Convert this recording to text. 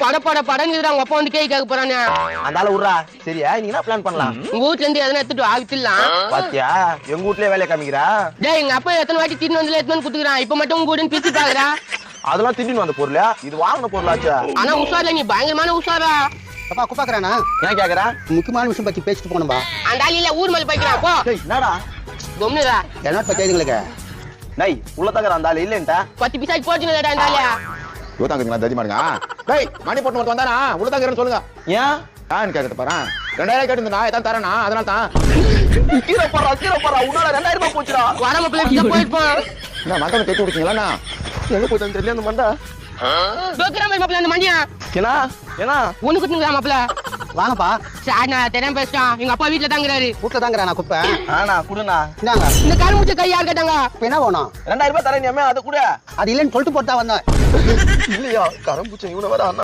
படன்னு அவங்க அப்பா வந்து கேட்க போறானே. அந்தால விட்றா. சரியா நீ என்ன பிளான் பண்ணலாம்? உங்க வீட்ல இருந்து எதனா எடுத்துட்டு ஆகிடலாம். பாத்தியா எங்க வீட்லயே வேலையை காமிக்கிறா. டேய் எங்க அப்பா எத்தனை வாட்டி தின்னு வந்து எடுத்துன்னு குடுக்குறான். இப்ப மட்டும் உங்க வீடுன்னு பிரிச்சு பாக்குறா. அதெல்லாம் திடீர்னு வந்த பொருளா? இது வாங்கின பொருளாச்சா? ஆனா உஷார்ல நீ பயங்கரமான உஷாரா. அப்பா குப்பாக்குறானா? ஏன் கேக்குறா? முக்கியமான விஷயம் பத்தி பேசிட்டு போனோம்பா. அந்த ஆள் இல்ல ஊர் மேல போய்க்கிறான் போ. என்னடா கொம்னுடா. என்ன பத்தி எங்களுக்கு டேய் உள்ள தகர அந்த ஆள் இல்லன்டா. 10 பைசா போச்சுனடா அந்த ஆளு. யோதாங்கங்களா தடி மாடுங்க. டேய் மணி போட்டு மட்டும் வந்தானா உள்ள தாங்கறன்னு சொல்லுங்க. ஏன் நான் கேட்க பாறேன். 2000 கேட்டு நான் எதான் தரேனா அதனால தான். கீரை போறா உன்னால 2000 ரூபாய் போச்சுடா. வரம பிள்ளை போயிடுப்போம். என்ன மண்டபம் கேட்டு விட்டீங்களா? எங்க போயிட்டு தெரியல அந்த மண்டா. டோக்கரா மாப்ள அந்த மண்டியா. ஏனா ஒண்ணு குத்துங்க மாப்ள. வாங்கப்பா. சார் நான் தெரியாம பேசிட்டேன். எங்க அப்பா வீட்டுல தங்குறாரு. வீட்டுல தாங்கிறானா குப்பை? ஆனா குடுனா. இந்தாங்க. இந்த கால் மூச்ச கை யார் கேட்டாங்க? இப்ப என்ன வேணும்? 2000 ரூபாய் தரேன் நீ அம்மா அத கூட. அது இல்லைன்னு சொல்லிட்டு போட்டா வந்தேன். இல்லையா கரம்பூச்சை இவனை வர